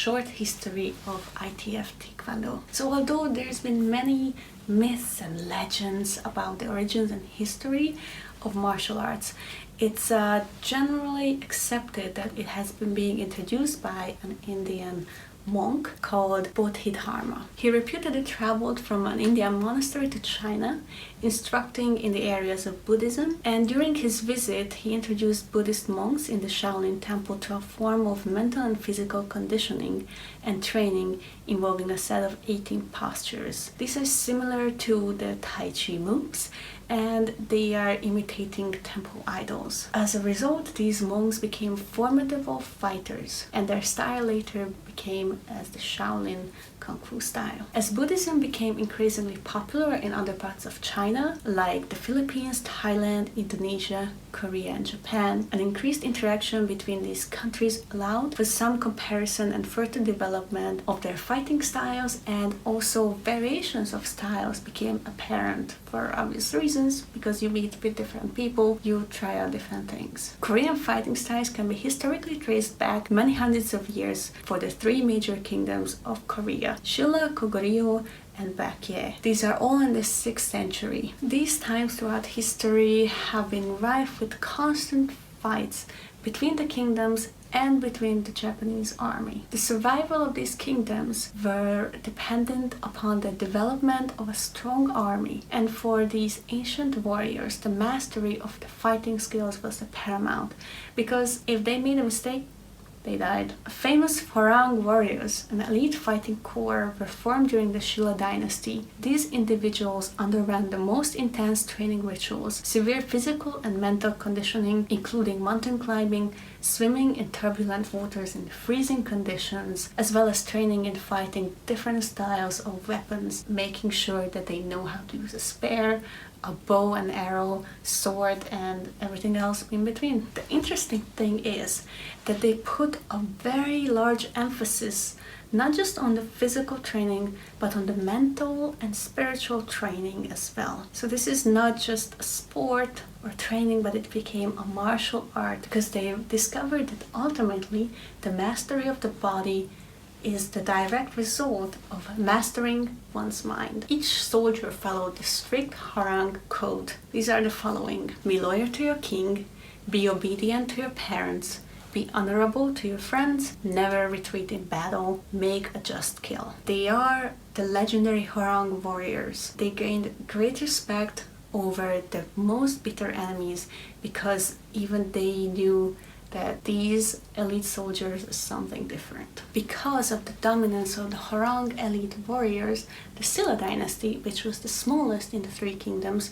short history of ITF Taekwondo. So although there's been many myths and legends about the origins and history of martial arts, it's generally accepted that it has been being introduced by an Indian monk called Bodhidharma. He reputedly traveled from an Indian monastery to China, instructing in the areas of Buddhism, and during his visit he introduced Buddhist monks in the Shaolin temple to a form of mental and physical conditioning and training involving a set of 18 postures. These are similar to the Tai Chi moves, and they are imitating temple idols. As a result, these monks became formidable fighters, and their style later became as the Shaolin Kung Fu style. As Buddhism became increasingly popular in other parts of China, like the Philippines, Thailand, Indonesia, Korea, and Japan, an increased interaction between these countries allowed for some comparison and further development of their fighting styles, and also variations of styles became apparent for obvious reasons, because you meet with different people, you try out different things. Korean fighting styles can be historically traced back many hundreds of years for the three major kingdoms of Korea: Silla, Goguryeo, and Baekje. These are all in the 6th century. These times throughout history have been rife with constant fights between the kingdoms and between the Japanese army. The survival of these kingdoms were dependent upon the development of a strong army, and for these ancient warriors, the mastery of the fighting skills was the paramount, because if they made a mistake, they died. Famous Hwarang warriors, an elite fighting corps, were formed during the Silla Dynasty. These individuals underwent the most intense training rituals, severe physical and mental conditioning, including mountain climbing, swimming in turbulent waters in freezing conditions, as well as training in fighting different styles of weapons, making sure that they know how to use a spear, a bow and arrow, sword, and everything else in between. The interesting thing is that they put a very large emphasis not just on the physical training, but on the mental and spiritual training as well. So this is not just a sport or training, but it became a martial art, because they discovered that ultimately the mastery of the body is the direct result of mastering one's mind. Each soldier followed the strict Hwarang code. These are the following: be loyal to your king, be obedient to your parents, be honorable to your friends, never retreat in battle, make a just kill. They are the legendary Hwarang warriors. They gained great respect over the most bitter enemies, because even they knew that these elite soldiers are something different. Because of the dominance of the Hwarang elite warriors, the Silla Dynasty, which was the smallest in the three kingdoms,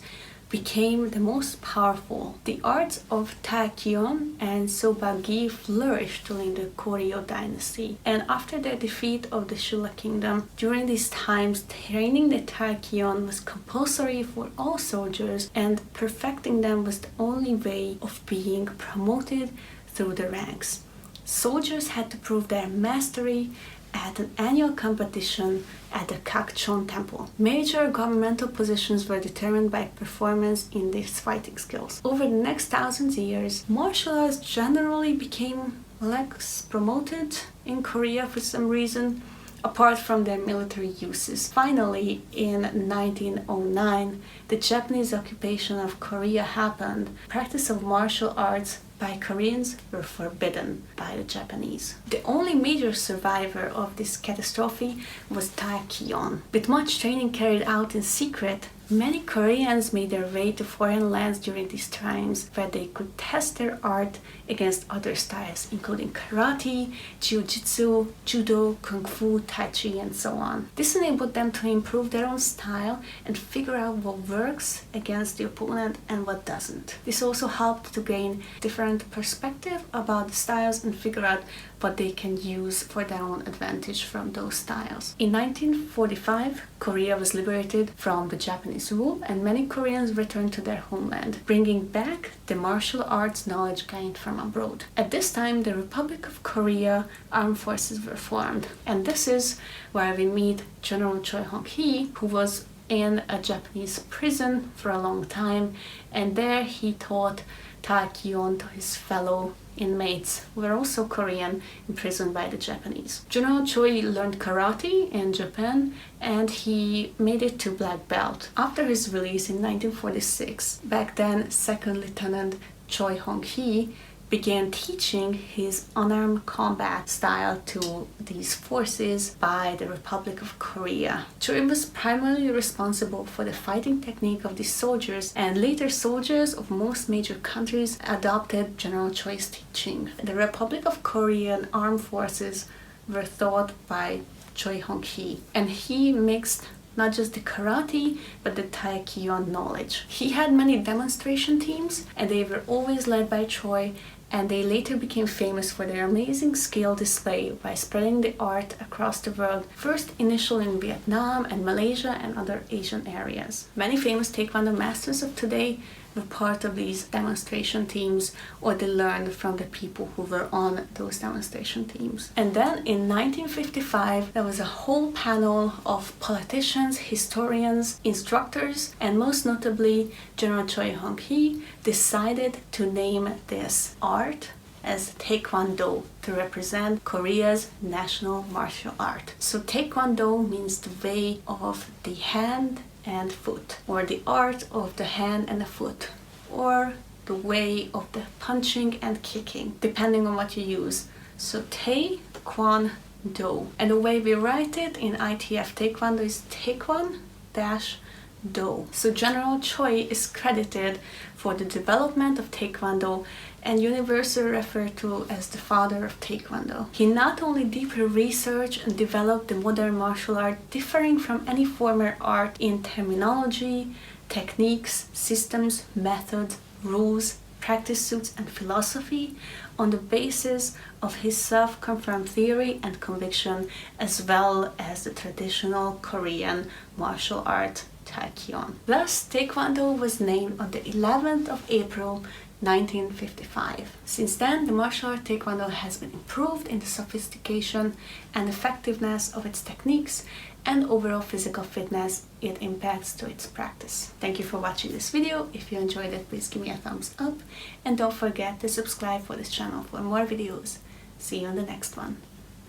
became the most powerful. The arts of Taekkyeon and Sobagi flourished during the Goguryeo dynasty. And after the defeat of the Silla kingdom, during these times, training the Taekkyeon was compulsory for all soldiers, and perfecting them was the only way of being promoted through the ranks. Soldiers had to prove their mastery at an annual competition at the Taekkyeon temple. Major governmental positions were determined by performance in these fighting skills. Over the next thousands of years, martial arts generally became less promoted in Korea for some reason, apart from their military uses. Finally, in 1909, the Japanese occupation of Korea happened. Practice of martial arts by Koreans were forbidden by the Japanese. The only major survivor of this catastrophe was Taekkyeon. With much training carried out in secret, many Koreans made their way to foreign lands during these times, where they could test their art against other styles, including karate, jiu-jitsu, judo, kung fu, tai chi, and so on. This enabled them to improve their own style and figure out what works against the opponent and what doesn't. This also helped to gain different perspective about the styles and figure out what they can use for their own advantage from those styles. In 1945, Korea was liberated from the Japanese rule, and many Koreans returned to their homeland, bringing back the martial arts knowledge gained from abroad. At this time, the Republic of Korea armed forces were formed, and this is where we meet General Choi Hong-hee, who was in a Japanese prison for a long time, and there he taught Taekkyeon to his fellow inmates who were also Korean, imprisoned by the Japanese. General Choi learned karate in Japan and he made it to black belt. After his release in 1946, back then Second Lieutenant Choi Hong-hee began teaching his unarmed combat style to these forces by the Republic of Korea. Choi was primarily responsible for the fighting technique of these soldiers, and later soldiers of most major countries adopted General Choi's teaching. The Republic of Korean armed forces were taught by Choi Hong-hee, and he mixed not just the karate, but the Taekkyeon knowledge. He had many demonstration teams, and they were always led by Choi, and they later became famous for their amazing skill display by spreading the art across the world, first initially in Vietnam and Malaysia and other Asian areas. Many famous Taekwondo masters of today were part of these demonstration teams, or they learned from the people who were on those demonstration teams. And then in 1955, there was a whole panel of politicians, historians, instructors, and most notably General Choi Hong-hee decided to name this art as Taekwondo to represent Korea's national martial art. So Taekwondo means the way of the hand and foot, or the art of the hand and the foot, or the way of the punching and kicking, depending on what you use. So Taekwoon-Do. And the way we write it in ITF Taekwondo is Taekwon-Do. So General Choi is credited for the development of Taekwondo and universally referred to as the father of Taekwondo. He not only deeply researched and developed the modern martial art, differing from any former art in terminology, techniques, systems, methods, rules, practice suits, and philosophy, on the basis of his self-confirmed theory and conviction, as well as the traditional Korean martial art Taekkyeon. Thus, Taekwondo was named on the 11th of April 1955. Since then, the martial art Taekwondo has been improved in the sophistication and effectiveness of its techniques and overall physical fitness it impacts to its practice. Thank you for watching this video. If you enjoyed it, please give me a thumbs up and don't forget to subscribe for this channel for more videos. See you on the next one.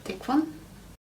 Taekwon.